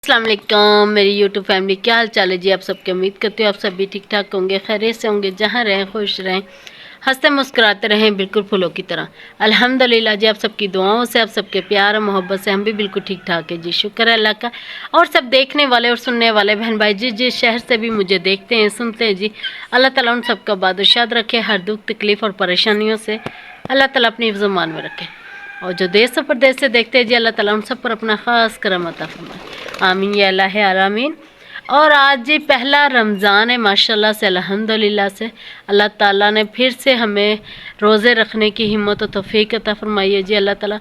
अस्सलाम वालेकुम मेरी यूट्यूब फैमिली, क्या हाल चाल है जी। आप सबकी उम्मीद करती हूँ आप सब भी ठीक ठाक होंगे, खैरियत से होंगे, जहाँ रहें खुश रहें, हंसते मुस्कुराते रहें, बिल्कुल फूलों की तरह। अल्हम्दुलिल्लाह जी, आप सबकी दुआओं से, आप सबके प्यार और मोहब्बत से हम भी बिल्कुल ठीक ठाक है जी। शुक्र है अल्लाह का। और सब देखने वाले और सुनने वाले बहन भाई जिस शहर से भी मुझे देखते हैं सुनते हैं जी, अल्लाह ताला उन सबका बादशाद रखे। हर दुख तकलीफ़ और परेशानियों से अल्लाह ताला अपनी हिफ्ज़-ओ-मान में रखे। और जो देश और प्रदेश से देखते हैं जी, अल्लाह ताला उन सब पर अपना ख़ास करम अता फरमाए। आमीन या अल्लाह आमीन। और आज जी पहला रमज़ान है माशाल्लाह से, अल्हम्दुलिल्लाह से अल्लाह ताला ने फिर से हमें रोज़े रखने की हिम्मत और तौफीक अता फरमाई है जी। अल्लाह ताला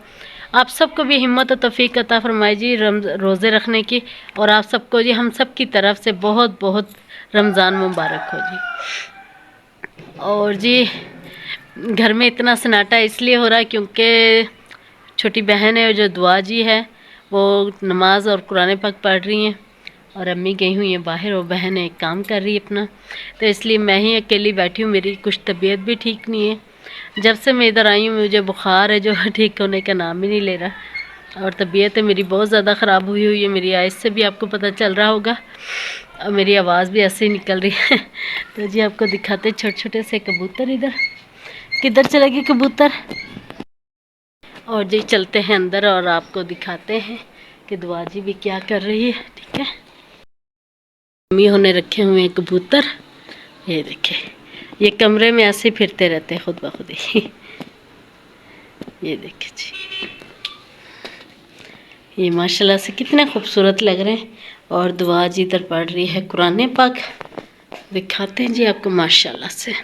आप सबको भी हिम्मत और तौफीक अता फरमाए जी रोज़े रखने की। और आप सबको जी हम सब की तरफ से बहुत बहुत रमज़ान मुबारक हो जी। और जी घर में इतना सन्नाटा इसलिए हो रहा है क्योंकि छोटी बहन है और जो दुआ जी है वो नमाज और कुरान पाक पढ़ रही हैं, और अम्मी गई हुई हैं बाहर और बहन एक काम कर रही है अपना। तो इसलिए मैं ही अकेली बैठी हूँ। मेरी कुछ तबीयत भी ठीक नहीं है। जब से मैं इधर आई हूँ मुझे बुखार है जो ठीक होने का नाम ही नहीं ले रहा, और तबीयत मेरी बहुत ज़्यादा ख़राब हुई है। मेरी आइज़ से भी आपको पता चल रहा होगा, और मेरी आवाज़ भी ऐसे ही निकल रही है। तो जी आपको दिखाते छोटे छोटे से कबूतर। इधर किधर चलेगी कबूतर। और जी चलते हैं अंदर और आपको दिखाते हैं कि दुआ जी भी क्या कर रही है। ठीक है, मम्मी होने रखे हुए हैं कबूतर। ये देखे, ये कमरे में ऐसे फिरते रहते हैं खुद ब खुद ही। ये देखे जी, ये माशाल्लाह से कितने खूबसूरत लग रहे हैं। और दुआ जी इधर पढ़ रही है कुरान पाक। दिखाते हैं जी आपको माशाल्लाह से।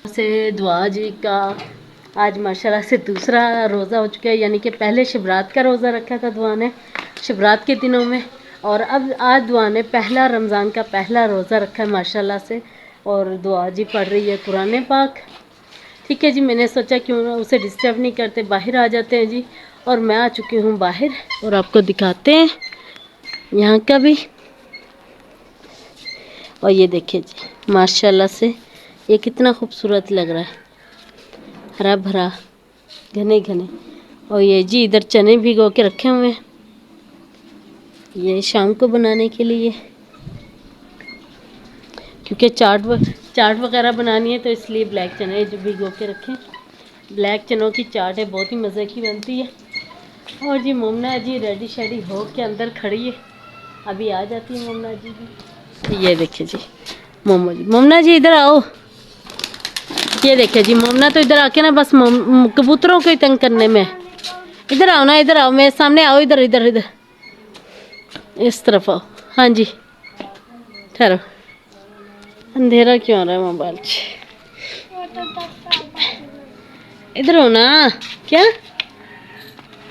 से दुआ जी का आज माशाल्लाह से दूसरा रोज़ा हो चुका है, यानी कि पहले शिवरात का रोज़ा रखा था दुआ ने शिवरात के दिनों में, और अब आज दुआ ने पहला रमज़ान का पहला रोज़ा रखा है माशाल्लाह से। और दुआ जी पढ़ रही है कुरान पाक। ठीक है जी, मैंने सोचा क्यों उसे डिस्टर्ब नहीं करते, बाहर आ जाते हैं जी। और मैं आ चुकी हूँ बाहर और आपको दिखाते हैं यहाँ का भी। और ये देखिए जी माशाल्लाह से ये कितना खूबसूरत लग रहा है, हरा भरा घने घने। और ये जी इधर चने भिगो के रखे हुए हैं, ये शाम को बनाने के लिए, क्योंकि चाट वगैरह बनानी है तो इसलिए ब्लैक चने जो भिगो के रखें। ब्लैक चनों की चाट है, बहुत ही मज़े की बनती है। और जी मोमना जी रेडी शेडी हो के अंदर खड़ी है, अभी आ जाती है मोमना जी भी। ये देखिए जी मोमना जी इधर आओ। ये देखिए जी मोमना तो इधर आके ना बस कबूतरों को ही तंग करने में। इधर आओ ना, इधर आओ मेरे सामने आओ, इधर इधर इधर इस तरफ आओ। हाँ जी ठहरो, अंधेरा क्यों आ रहा है मोबाइल से। इधर हो ना। क्या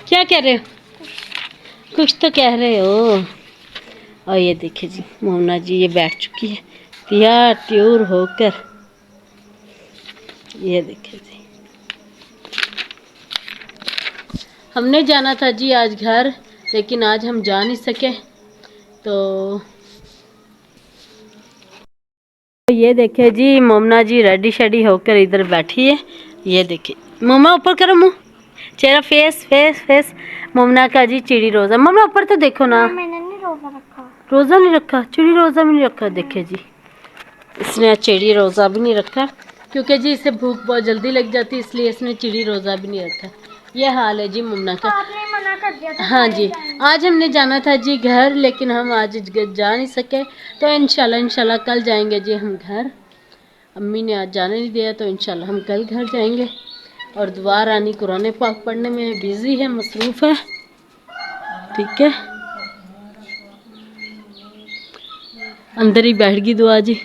क्या कह रहे हो, कुछ तो कह रहे हो। और ये देखिए जी मोमना जी ये बैठ चुकी है तैयार ट्यूर होकर। ये देखिए जी हमने जाना था जी आज घर, लेकिन आज हम जा नहीं सके। तो ये देखिए जी मोमना जी रेडी शेडी होकर इधर बैठी है। ये देखिए मोमा ऊपर करो मुँह, चेहरा फेस फेस फेस। मोमना का जी चिड़ी रोज़ा। मोमना ऊपर तो देखो ना। मैंने नहीं रोज़ा रखा। रोज़ा नहीं रखा, चिड़ी रोज़ा भी नहीं रखा। देखिए जी इसने चिड़ी रोज़ा भी नहीं रखा, क्योंकि जी इसे भूख बहुत जल्दी लग जाती है, इसलिए इसने चिड़ी रोज़ा भी नहीं रखा। ये हाल है जी मुन्ना का। आपने मना कर दिया था। हाँ जी आज हमने जाना था जी घर, लेकिन हम आज जा नहीं सके। तो इंशाल्लाह कल जाएंगे जी हम घर। अम्मी ने आज जाने नहीं दिया, तो इंशाल्लाह हम कल घर जाएंगे। और दुआ रानी कुरान पाक पढ़ने में बिज़ी है, मसरूफ़ है। ठीक है, अंदर ही बैठ गई दुआ जी।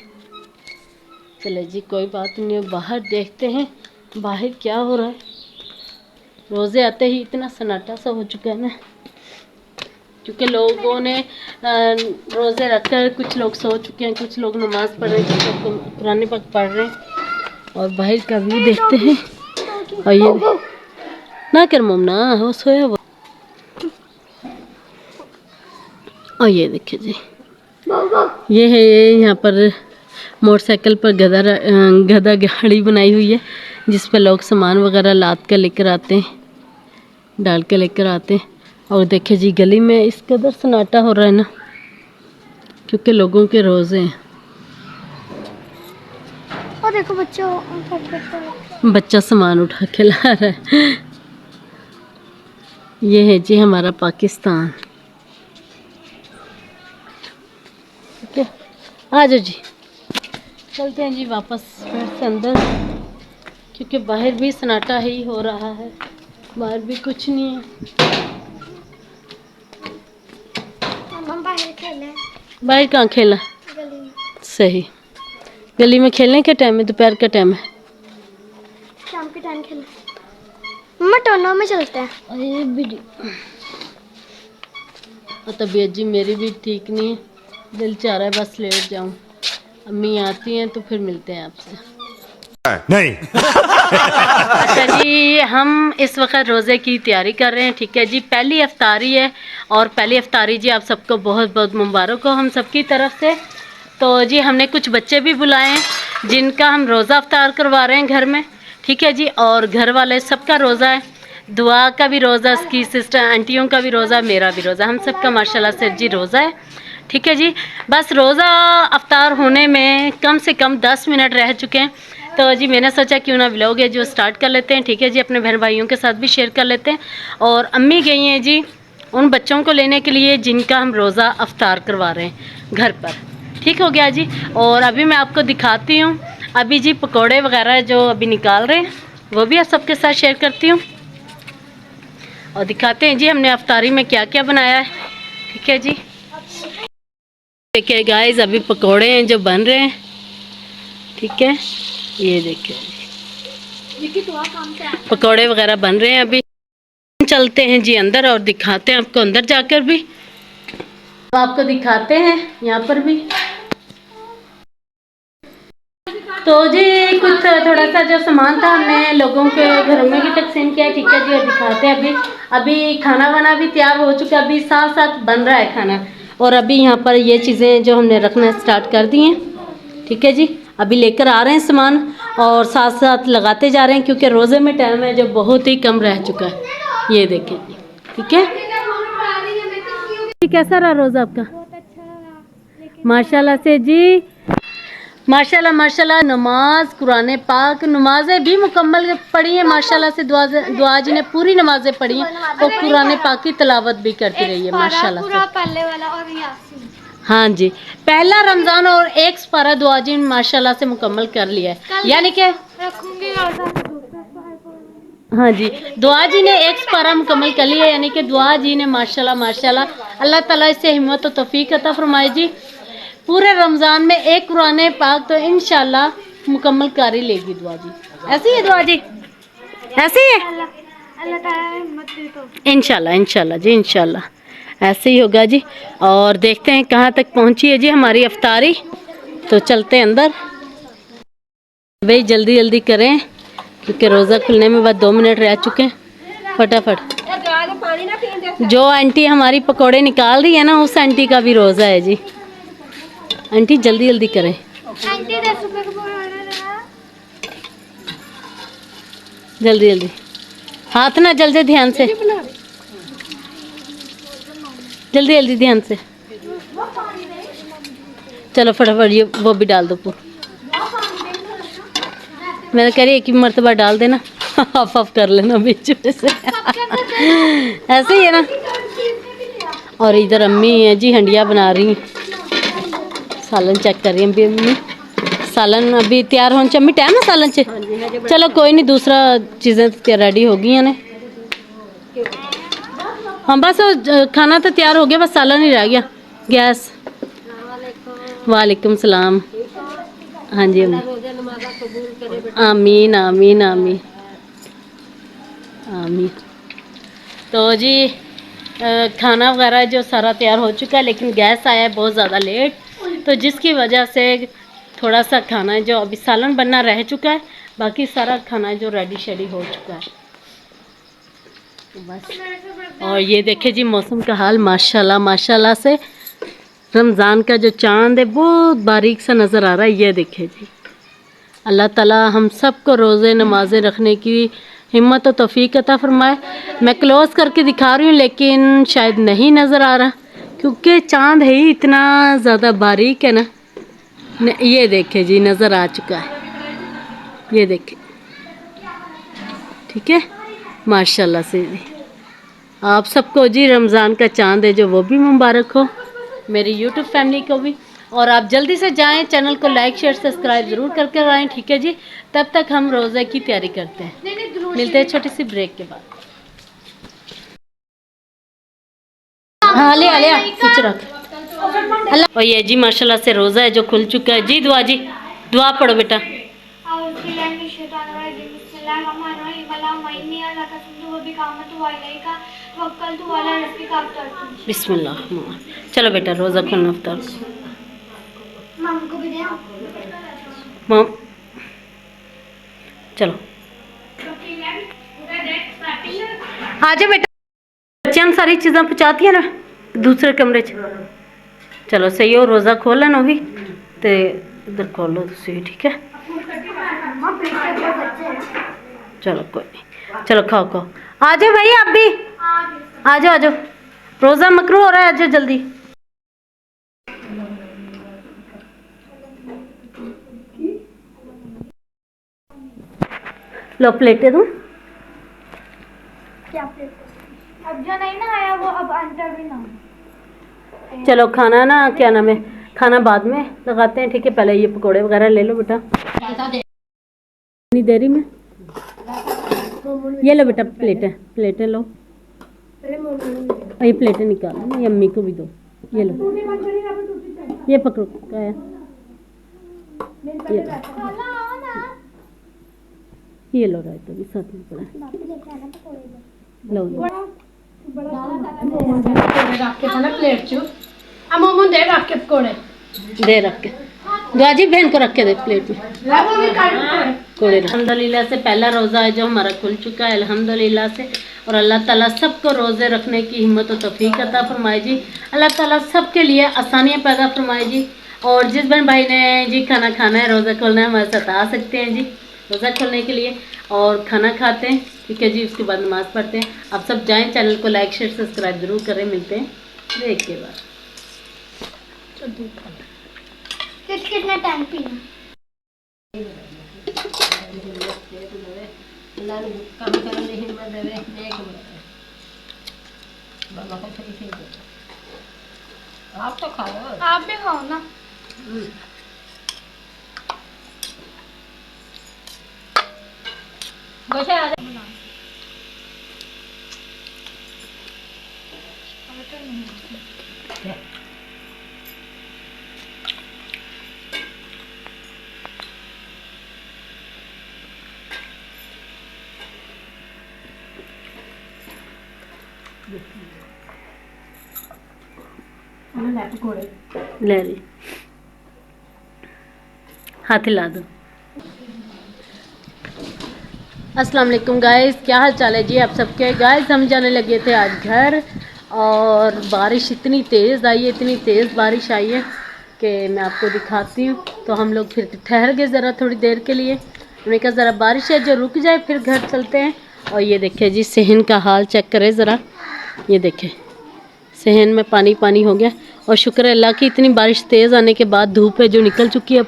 चले जी कोई बात नहीं, बाहर देखते हैं बाहर क्या हो रहा है। रोज़े आते ही इतना सन्नाटा सा हो चुका है ना, क्योंकि लोगों ने रोज़े रखकर कुछ लोग सो चुके हैं, कुछ लोग नमाज़ पढ़ रहे हैं, कुछ लोग कुरान पाक पढ़ रहे हैं। और बाहर का व्यू देखते हैं। और ये ना कर मोमना, वो सोया हुआ। और ये देखिए जी ये है यहाँ पर मोटरसाइकिल पर गधा गाड़ी बनाई हुई है जिस पर लोग सामान वगैरह लाद कर लेकर आते हैं, डाल कर लेकर आते हैं। और देखिए जी गली में इस कदर सन्नाटा हो रहा है ना, क्योंकि लोगों के रोज़े हैं। और देखो बच्चा सामान उठा के ला रहा है। ये है जी हमारा पाकिस्तान। ठीक है, आ जाओ जी, चलते हैं जी वापस घर से अंदर, क्योंकि बाहर भी सन्नाटा ही हो रहा है, बाहर भी कुछ नहीं है। हम बाहर खेले बाहर कहाँ खेला? गली में। सही, गली में खेलने का टाइम है, दोपहर का टाइम है। शाम के टाइम खेले मम्मा, टोनो में चलते हैं। अरे बीड़ी, और तबीयत जी मेरी भी ठीक नहीं है, दिल चाह रहा है बस लेट जाऊं। अम्मी आती हैं तो फिर मिलते हैं आपसे। नहीं। अच्छा जी, हम इस वक्त रोज़े की तैयारी कर रहे हैं। ठीक है जी, पहली अफ्तारी है और पहली अफ्तारी जी आप सबको बहुत बहुत मुबारक हो हम सबकी तरफ से। तो जी हमने कुछ बच्चे भी बुलाए हैं जिनका हम रोज़ा अफ्तार करवा रहे हैं घर में। ठीक है जी, और घर वाले सबका रोज़ा है, दुआ का भी रोज़ा, उसकी सिस्टर आंटियों का भी रोज़ा, मेरा भी रोज़ा, हम सबका माशाल्लाह से जी रोज़ा है। ठीक है जी, बस रोज़ा अफ्तार होने में कम से कम 10 मिनट रह चुके हैं। तो जी मैंने सोचा क्यों ना व्लॉग है जो स्टार्ट कर लेते हैं। ठीक है जी, अपने बहन भाइयों के साथ भी शेयर कर लेते हैं। और अम्मी गई हैं जी उन बच्चों को लेने के लिए जिनका हम रोज़ा अफ्तार करवा रहे हैं घर पर। ठीक हो गया जी, और अभी मैं आपको दिखाती हूँ। अभी जी पकोड़े वगैरह जो अभी निकाल रहे हैं वो भी आप सबके साथ शेयर करती हूँ और दिखाते हैं जी हमने अफ्तारी में क्या क्या बनाया है। ठीक है जी, देखिए गाइस अभी पकोड़े हैं जो बन रहे हैं। ठीक है, ये देखिए पकोड़े वगैरह बन रहे हैं। अभी चलते हैं जी अंदर और दिखाते हैं आपको अंदर जाकर भी, आपको दिखाते हैं यहाँ पर भी। तो जी कुछ थोड़ा सा जो सामान था हमने लोगों के घरों में भी तकसीम किया। ठीक है जी, और दिखाते हैं अभी खाना वाना भी तैयार हो चुका है, अभी साथ साथ बन रहा है खाना। और अभी यहाँ पर ये चीज़ें जो हमने रखना स्टार्ट कर दी हैं। ठीक है जी, अभी लेकर आ रहे हैं सामान और साथ साथ लगाते जा रहे हैं, क्योंकि रोज़े में टाइम है जो बहुत ही कम रह चुका है। ये देखें जी, ठीक है। कैसा रहा रोज़ा आपका? माशाल्लाह से जी, माशाल्लाह माशाल्लाह। नमाज, कुरान पाक, नमाजें भी मुकम्मल पढ़ी हैं माशाल्लाह से। दुआ जी ने पूरी नमाजें पढ़ी हैं और कुरान पाक की तिलावत भी करती रही है माशाल्लाह से। पहले वाला और यासीन। हाँ जी, पहला रमज़ान और एक पारा दुआ जी ने माशाल्लाह से मुकम्मल कर लिया है, यानी कि रखूंगी। हाँ जी, दुआ जी ने एक पारा मुकम्मल कर लिया, यानी कि दुआ जी ने माशाल्लाह माशाल्लाह। अल्लाह ताला इससे हिम्मत और तौफीक अता फरमाए जी। पूरे रमज़ान में एक कुरान पाक तो इंशाल्लाह मुकम्मल कर ही लेगी दुआ जी। ऐसी है दुआ जी, ऐसी है अल्लाह ताला हिम्मत दे तो इंशाल्लाह इंशाल्लाह जी, इंशाल्लाह ऐसे ही होगा जी। और देखते हैं कहाँ तक पहुँची है जी हमारी अफ्तारी। तो चलते हैं अंदर भाई, जल्दी जल्दी करें क्योंकि रोज़ा खुलने में बस 2 मिनट रह चुके हैं। फटाफट। जो आंटी हमारी पकोड़े निकाल रही है ना, उस आंटी का भी रोज़ा है जी। आंटी जल्दी जल्दी करें। आंटी 10 रुपए का पकोड़ा, जल्दी जल्दी, हाथ ना जल्दी, ध्यान से, जल्दी जल्दी ध्यान से। चलो फटाफट ये वो भी डाल दो। मैंने कह रही एक ही मरतबा डाल देना, हाफ हाफ कर लेना बीच में से। ऐसे ही है ना। और इधर अम्मी है जी हंडिया बना रही हैं, सालन चेक कर रही हैं अभी अम्मी। सालन अभी तैयार होने च अम्मी टाइम है सालन च। चलो कोई नहीं, दूसरा चीज़ें तो रेडी हो गई ने। हाँ बस खाना तो तैयार हो गया, बस सालन ही रह गया गैस। वालेकुम सलाम। हाँ जी अम्मी, आमीन आमीन आमीन आमीन। तो जी खाना वगैरह जो सारा तैयार हो चुका है, लेकिन गैस आया है बहुत ज़्यादा लेट, तो जिसकी वजह से थोड़ा सा खाना जो अभी सालन बनना रह चुका है, बाकी सारा खाना जो रेडी शेडी हो चुका है तो बस। और ये देखे जी मौसम का हाल, माशाल्लाह माशाल्लाह से रमज़ान का जो चांद है बहुत बारीक सा नज़र आ रहा है। ये देखिए जी, अल्लाह ताला हम सबको रोज़े नमाज़ें रखने की हिम्मत और तौफीक अता फरमाए। मैं क्लोज़ करके दिखा रही हूँ लेकिन शायद नहीं नज़र आ रहा क्योंकि चांद है ही इतना ज़्यादा बारीक है ना। ये देखिए जी, नज़र आ चुका है, ये देखिए, ठीक है। माशाल्लाह से जी आप सबको जी रमज़ान का चांद है जो वो भी मुबारक हो, मेरी यूट्यूब फैमिली को भी। और आप जल्दी से जाएं, चैनल को लाइक शेयर सब्सक्राइब ज़रूर करके आएँ, ठीक है जी। तब तक हम रोज़े की तैयारी करते हैं, मिलते हैं छोटी सी ब्रेक के बाद। हाँ ले आ पीछे रख अल्लाह। और ये जी माशाल्लाह से रोज़ा है जो खुल चुका है जी। जी दुआ पढ़ो बेटा। बिस्मिल्लाह। चलो बेटा रोज़ा खोलना अफ्तार मम, चलो आ जाओ बेटा। बच्चों सारी चीज़ां पहुँचाती है ना दूसरे कमरे च। चलो सही हो, रोज़ा खोल लेना भी तो इधर खोलो तुम, ठीक है। चलो कोई नहीं, चलो खाओ खाओ। आ जाओ भाई आप भी, आ जाओ आ जाओ, रोज़ा मकरू हो रहा है, आ जाओ जल्दी। लो प्लेटें दूँ। क्या प्लेट? अब जो नहीं ना आया वो अब अंदर भी ना। चलो खाना ना क्या नाम है, खाना बाद में लगाते हैं, ठीक है। पहले ये पकोड़े वगैरह ले लो बेटा। इतनी देरी में ये लो बेटा, प्लेटें लो। ये प्लेटें निकालो, ये अम्मी को भी दो। ये लो, ये पकड़ो क्या है, ये लो रायता भी साथ में पड़ा लो। दे रख के गाजी बहन को रख के दे प्लेट में कोड़े। अल्हम्दुलिल्लाह से पहला रोज़ा है जो हमारा खुल चुका है अल्हम्दुलिल्लाह से। और अल्लाह ताला सबको रोज़े रखने की हिम्मत और तौफीक अता फरमाए जी। अल्लाह ताला सबके लिए आसानियाँ पैदा फरमाए जी। और जिस बहन भाई ने जी खाना खाना है, रोज़ा खोलना है, हमारे साथ आ सकते हैं जी रोज़ा खोलने के लिए। और खाना खाते हैं, ठीक है जी, उसके बाद नमाज़ पढ़ते हैं। आप सब जाएँ, चैनल को लाइक शेयर सब्सक्राइब ज़रूर करें। मिलते हैं ब्रेक के बाद। कितना टाइम पीना? आप तो खाओ, आप भी खाओ ना। वैसे आ ले ली, हाथ हिला दो। अस्सलाम वालेकुम गाइस, क्या हाल चाल है जी आप सबके। गाइस हम जाने लगे थे आज घर और बारिश इतनी तेज़ आई है, इतनी तेज़ बारिश आई है कि मैं आपको दिखाती हूँ। तो हम लोग फिर ठहर गए ज़रा थोड़ी देर के लिए। हमने कहा ज़रा बारिश है जो रुक जाए फिर घर चलते हैं। और ये देखे जी सहन का हाल चेक करें ज़रा, ये देखे सहन में पानी पानी हो गया। और शुक्र है अल्लाह की इतनी बारिश तेज़ आने के बाद धूप है जो निकल चुकी है। अब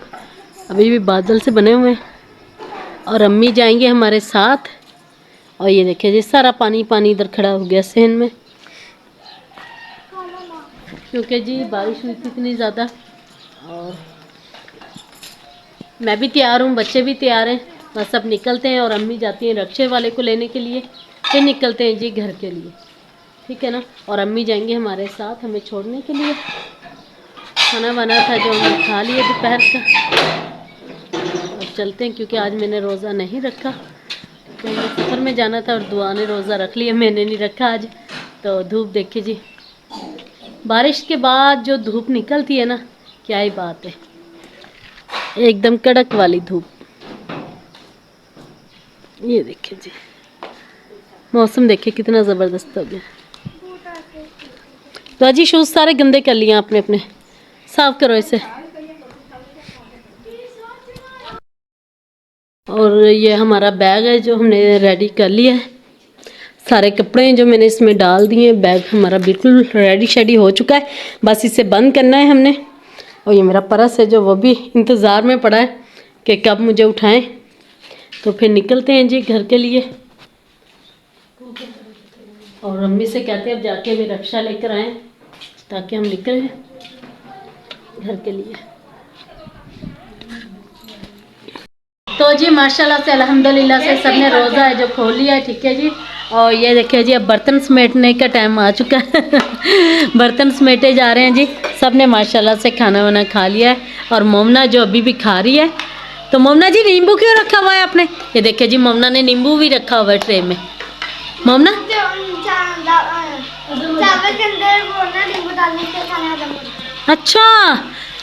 अभी भी बादल से बने हुए हैं। और अम्मी जाएंगे हमारे साथ। और ये देखिए जी सारा पानी पानी इधर खड़ा हो गया सहन में, क्योंकि जी बारिश हुई थी इतनी ज़्यादा। और मैं भी तैयार हूँ, बच्चे भी तैयार हैं, बस अब निकलते हैं। और अम्मी जाती हैं रक्शे वाले को लेने के लिए, फिर निकलते हैं जी घर के लिए, ठीक है ना। और अम्मी जाएंगे हमारे साथ हमें छोड़ने के लिए। खाना बना था जो हमने खा लिया दोपहर का। अब चलते हैं क्योंकि आज मैंने रोज़ा नहीं रखा, तो मैं सफ़र में जाना था और दुआ ने रोज़ा रख लिया, मैंने नहीं रखा आज। तो धूप देखिए जी, बारिश के बाद जो धूप निकलती है ना, क्या ही बात है, एकदम कड़क वाली धूप। ये देखिए जी मौसम देखिए कितना ज़बरदस्त हो गया। तो अजी शूज़ सारे गंदे कर लिए आपने अपने, साफ करो इसे। और ये हमारा बैग है जो हमने रेडी कर लिया है। सारे कपड़े हैं जो मैंने इसमें डाल दिए। बैग हमारा बिल्कुल रेडी शेडी हो चुका है, बस इसे बंद करना है हमने। और ये मेरा पर्स है जो वो भी इंतज़ार में पड़ा है कि कब मुझे उठाएं। तो फिर निकलते हैं जी घर के लिए। और अम्मी से कहते हैं अब जाके भी रक्षा लेकर आएँ ताकि हम निकलें घर के लिए। तो जी माशाल्लाह से अल्हम्दुलिल्लाह से सबने रोज़ा है जो खोल लिया है, ठीक है जी। और ये देखिए जी अब बर्तन समेटने का टाइम आ चुका है। बर्तन समेटे जा रहे हैं जी। सब ने माशाल्लाह से खाना वाना खा लिया है। और मोमना जो अभी भी खा रही है। तो मोमना जी नींबू क्यों रखा हुआ है आपने? ये देखिए जी मोमना ने नींबू भी रखा हुआ है ट्रे में। मोमना चावल के अंदर वो ना नींबू डालने से खाना हजम होता है। अच्छा,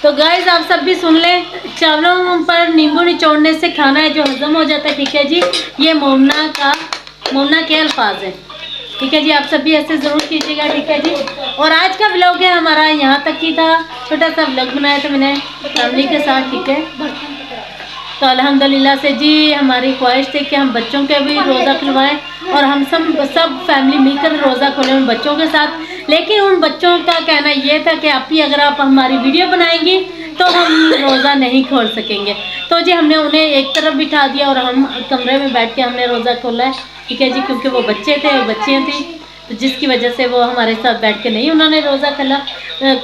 तो गाइस आप सब भी सुन लें, चावलों पर नींबू निचोड़ने से खाना है जो हजम हो जाता है, ठीक है जी। ये मोमना के अल्फाज है, ठीक है जी। आप सब भी ऐसे ज़रूर कीजिएगा, ठीक है जी। और आज का व्लॉग है हमारा यहाँ तक ही था। छोटा सा व्लॉग बनाया था मैंने फैमिली के साथ, ठीक है। तो अल्हम्दुलिल्लाह से जी हमारी ख्वाहिश थी कि हम बच्चों के भी रोज़ा खुलवाएं और हम सब फैमिली मिलकर रोज़ा खोलें उन बच्चों के साथ। लेकिन उन बच्चों का कहना ये था कि आप ही अगर आप हमारी वीडियो बनाएंगी तो हम रोज़ा नहीं खोल सकेंगे। तो जी हमने उन्हें एक तरफ बिठा दिया और हम कमरे में बैठ के हमने रोज़ा खोला है, ठीक है जी। क्योंकि वो बच्चे थे, वो बच्चियाँ थी, तो जिसकी वजह से वो हमारे साथ बैठ के नहीं उन्होंने रोज़ा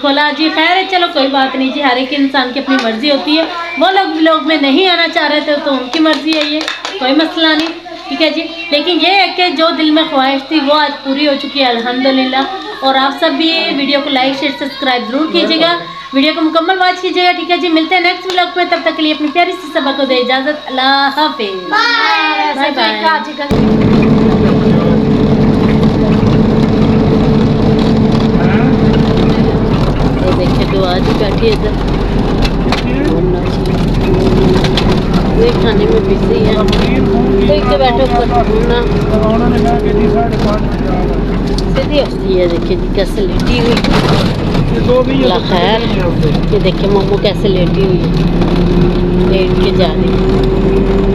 खोला जी। खैर है, चलो कोई बात नहीं जी। हर एक इंसान की अपनी मर्ज़ी होती है। वो लोग में नहीं आना चाह रहे थे तो उनकी मर्ज़ी है, ये कोई मसला नहीं, ठीक है जी। लेकिन ये है कि जो दिल में ख्वाहिश थी वो आज पूरी हो चुकी है अल्हम्दुलिल्लाह। और आप सब भी वीडियो को लाइक शेयर सब्सक्राइब ज़रूर कीजिएगा, वीडियो को मुकम्मल वॉच कीजिएगा, ठीक है जी। मिलते हैं नेक्स्ट व्लॉग में, तब तक के लिए अपनी प्यारी सी सबा को दे इजाज़त। अल्लाह हाफिज़, बाय बाय। देखिए तो आज ही बैठी है इधर वे खाने में बिजी है। तो एक बैठो सीधी होती है। देखिए जी कैसे लेटी हुई। अल्लाह खैर, ये देखिए मोमो कैसे लेटी हुई है, लेट के जा रही है।